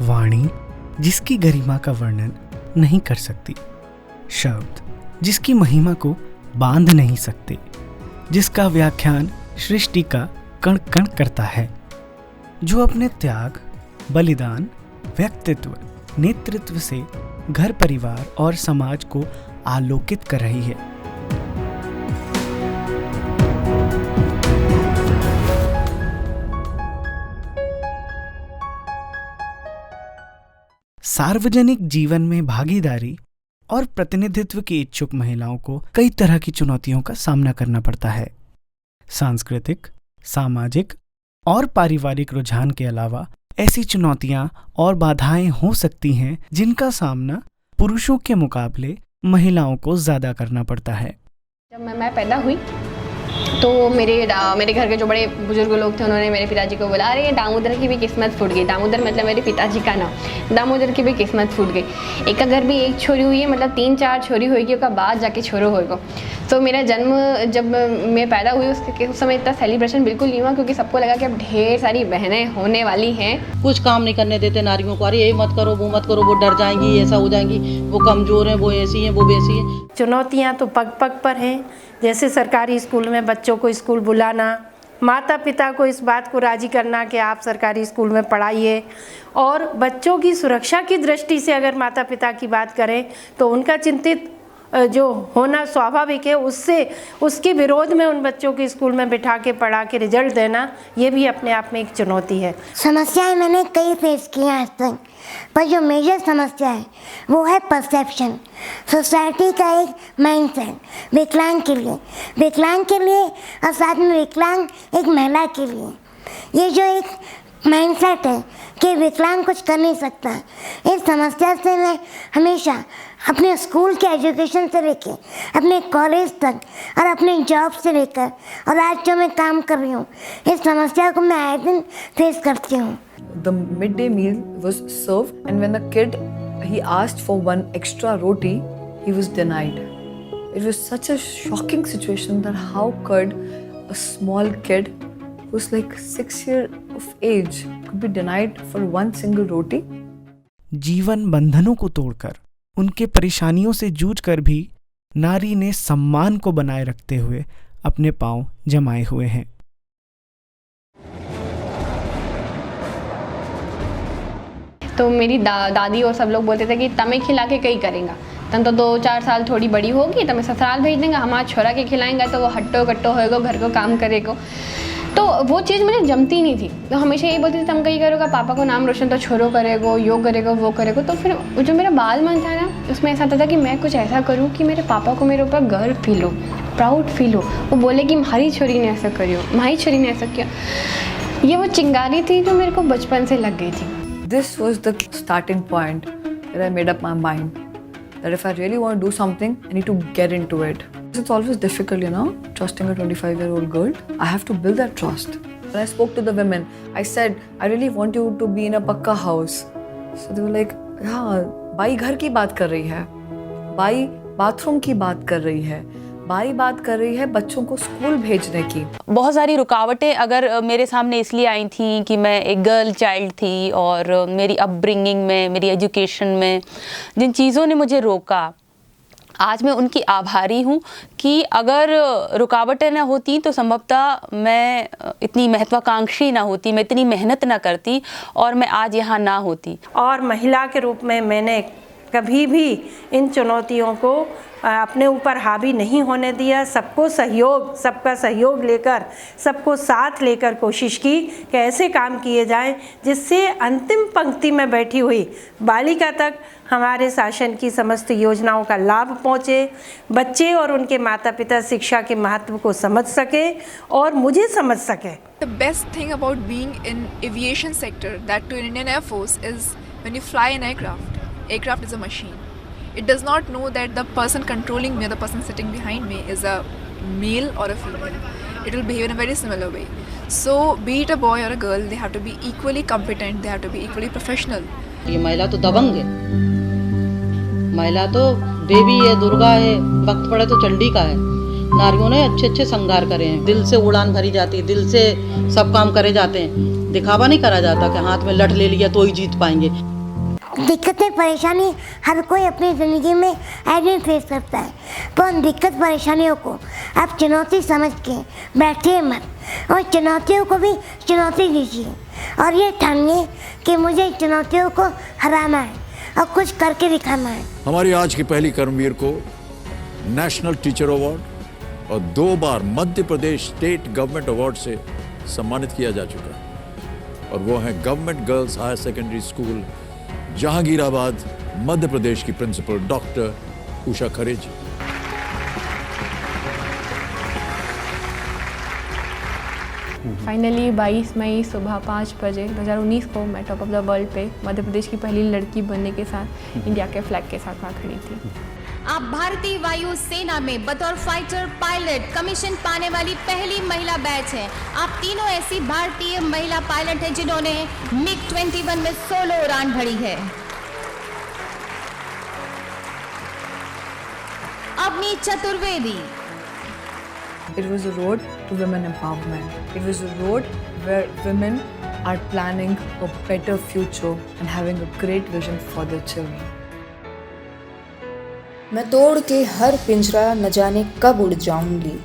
वाणी जिसकी गरिमा का वर्णन नहीं कर सकती, शब्द जिसकी महिमा को बांध नहीं सकते, जिसका व्याख्यान सृष्टि का कण कण करता है, जो अपने त्याग, बलिदान, व्यक्तित्व, नेतृत्व से घर, परिवार और समाज को आलोकित कर रही है। सार्वजनिक जीवन में भागीदारी और प्रतिनिधित्व की इच्छुक महिलाओं को कई तरह की चुनौतियों का सामना करना पड़ता है। सांस्कृतिक, सामाजिक और पारिवारिक रुझान के अलावा ऐसी चुनौतियां और बाधाएं हो सकती हैं जिनका सामना पुरुषों के मुकाबले महिलाओं को ज्यादा करना पड़ता है। जब मैं पैदा हुई तो मेरे घर के जो बड़े बुजुर्ग लोग थे, उन्होंने मेरे पिताजी को बोला, अरे दामोदर की भी किस्मत फूट गई। दामोदर मतलब मेरे पिताजी का नाम। दामोदर की भी किस्मत फूट गई। एक घर भी एक छोरी हुई है, मतलब 3-4 छोरी होगी, उसका बाद जाके छोरो होगा। तो मेरा जन्म जब मैं पैदा हुई उस समय इतना सेलिब्रेशन बिल्कुल नहीं हुआ, क्योंकि सबको लगा कि अब ढेर सारी बहनें होने वाली हैं। कुछ काम नहीं करने देते नारियों को, अरे ये मत करो, वो मत करो, वो डर जाएंगी, ऐसा हो जाएंगी, वो कमज़ोर हैं, वो ऐसी हैं, वो वैसी हैं। चुनौतियाँ तो पग पग पर हैं। जैसे सरकारी स्कूल में बच्चों को स्कूल बुलाना, माता पिता को इस बात को राज़ी करना कि आप सरकारी स्कूल में पढ़ाइए, और बच्चों की सुरक्षा की दृष्टि से अगर माता पिता की बात करें तो उनका चिंतित जो होना स्वाभाविक है, उसके विरोध में उन बच्चों को स्कूल में बिठा के पढ़ा के रिजल्ट देना, ये भी अपने आप में एक चुनौती है। समस्याएं मैंने कई फेस की हैं आज तक, पर जो मेजर समस्या है वो है परसेप्शन, सोसाइटी का एक माइंडसेट विकलांग के लिए और साथ में विकलांग एक महिला के लिए। ये जो एक माइंडसेट है कि विकलांग कुछ कर नहीं सकता, इस समस्या से मैं हमेशा अपने स्कूल के एजुकेशन से लेकर अपने कॉलेज तक और अपने जॉब से लेकर और आज जो मैं काम कर रही हूँ, इस समस्या को मैं आए दिन फेस करती हूँ। The midday meal was served, and when the kid he asked for one extra roti, he was denied. It was such a shocking situation that how could a small kid who's like 6 years of age could be denied for one single roti? जीवन बंधनों को तोड़कर, उनके परेशानियों से जूझकर भी नारी ने सम्मान को बनाए रखते हुए अपने पांव जमाए हुए हैं। तो मेरी दादी और सब लोग बोलते थे कि तमें खिला के कई करेंगा, तम तो 2-4 साल थोड़ी बड़ी होगी, तमें ससुराल भेज देंगे, हमारा छोरा के खिलाएंगे तो वो हट्टो कट्टो होएगा, घर को काम करेगा। तो वो चीज़ मुझे जमती नहीं थी। तो हमेशा यही बोलती थी तुम कहीं करोगा, पापा को नाम रोशन तो छोरो करेगो, यो करेगो, वो करेगो। तो फिर जो मेरा बाल मन था ना, उसमें ऐसा था कि मैं कुछ ऐसा करूँ कि मेरे पापा को मेरे ऊपर गर्व फील हो, प्राउड फील हो, वो बोले कि हमारी छोरी ने ऐसा करियो, हमारी छोरी ने ऐसा किया। ये वो चिंगारी थी जो मेरे को बचपन से लग गई थी। This was the starting point where I made up my mind that if I really want to do something, I need to get into it. It's always difficult, trusting a 25-year-old girl. I have to build that trust. When I spoke to the women, I said, I really want you to be in a pakka house. So they were like, yeah, by घर की बात कर रही है, by bathroom की बात कर रही है, बाई बात कर रही है बच्चों को स्कूल भेजने की। बहुत सारी रुकावटें अगर मेरे सामने इसलिए आई थी कि मैं एक गर्ल चाइल्ड थी और मेरी अपब्रिंगिंग में, मेरी एजुकेशन में जिन चीज़ों ने मुझे रोका, आज मैं उनकी आभारी हूँ कि अगर रुकावटें ना होती तो संभवतः मैं इतनी महत्वाकांक्षी ना होती, मैं इतनी मेहनत ना करती और मैं आज यहाँ ना होती। और महिला के रूप में मैंने कभी भी इन चुनौतियों को अपने ऊपर हावी नहीं होने दिया। सबका सहयोग लेकर, सबको साथ लेकर कोशिश की कि ऐसे काम किए जाएं जिससे अंतिम पंक्ति में बैठी हुई बालिका तक हमारे शासन की समस्त योजनाओं का लाभ पहुँचे, बच्चे और उनके माता पिता शिक्षा के महत्व को समझ सके और मुझे समझ सके। The best thing about being in aviation sector, that to Indian Air Force, is when you fly an aircraft. Aircraft is a machine. It does not know that the person controlling me or the person sitting behind me is a male or a female. It will behave in a very similar way. So be it a boy or a girl, they have to be equally competent, they have to be equally professional. ये महिला तो दबंग है, महिला तो देवी है, दुर्गा है, वक्त पड़े तो चंडी का है। नारियों ने अच्छे अच्छे श्रृंगार करे हैं, दिल से उड़ान भरी जाती है, दिल से सब काम करे जाते हैं। दिखावा नहीं करा जाता कि हाथ में लठ ले लिया तो ही जीत पाएंगे। दिक्कतें परेशानी हर कोई अपनी ज़िंदगी में ऐसे फेस करता है, पर उन दिक्कत परेशानियों को आप चुनौती समझ के बैठिए मत और चुनौतियों को भी चुनौती दीजिए और ये ठानिए कि मुझे चुनौतियों को हराना है और कुछ करके दिखाना है। हमारी आज की पहली कर्मवीर को नेशनल टीचर अवार्ड और 2 बार Madhya Pradesh state government award से सम्मानित किया जा चुका है और वो है government girls higher secondary school Jahangirabad Madhya Pradesh की principal doctor Usha Khare ji. Finally 22 मई सुबह 5 बजे 2019 को मैं टॉप ऑफ द वर्ल्ड पे मध्य प्रदेश की पहली लड़की बनने के साथ इंडिया के फ्लैग के साथ वहाँ खड़ी थी। आप भारतीय वायु सेना में बतौर फाइटर पायलट कमीशन पाने वाली पहली महिला बैच हैं। आप तीनों ऐसी भारतीय महिला पायलट हैं जिन्होंने MiG-21 में सोलो उड़ान भरी है। Avani Chaturvedi. It was a road to women empowerment. It was a road where women are planning a better future and having a great vision for their children. मैं तोड़ के हर पिंजरा न जाने कब उड़ जाऊंगी,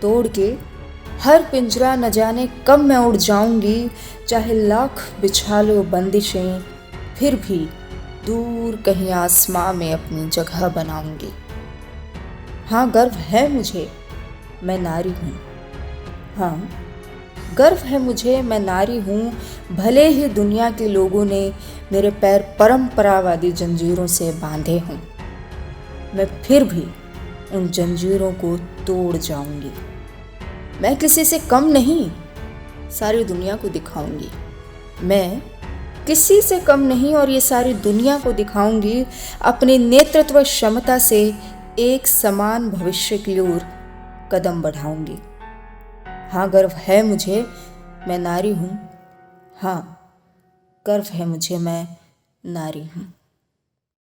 तोड़ के हर पिंजरा न जाने कब मैं उड़ जाऊंगी, चाहे लाख बिछा लो बंदिशें, फिर भी दूर कहीं आसमां में अपनी जगह बनाऊंगी। हाँ, गर्व है मुझे, मैं नारी हूँ। हाँ, गर्व है मुझे, मैं नारी हूँ। भले ही दुनिया के लोगों ने मेरे पैर परंपरावादी जंजीरों से बांधे हों, मैं फिर भी उन जंजीरों को तोड़ जाऊंगी। मैं किसी से कम नहीं, सारी दुनिया को दिखाऊंगी। मैं किसी से कम नहीं और ये सारी दुनिया को दिखाऊंगी। अपनी नेतृत्व क्षमता से एक समान भविष्य की ओर कदम बढ़ाऊंगी। हाँ, गर्व है मुझे, मैं नारी हूँ। हाँ, गर्व है मुझे, मैं नारी हूँ।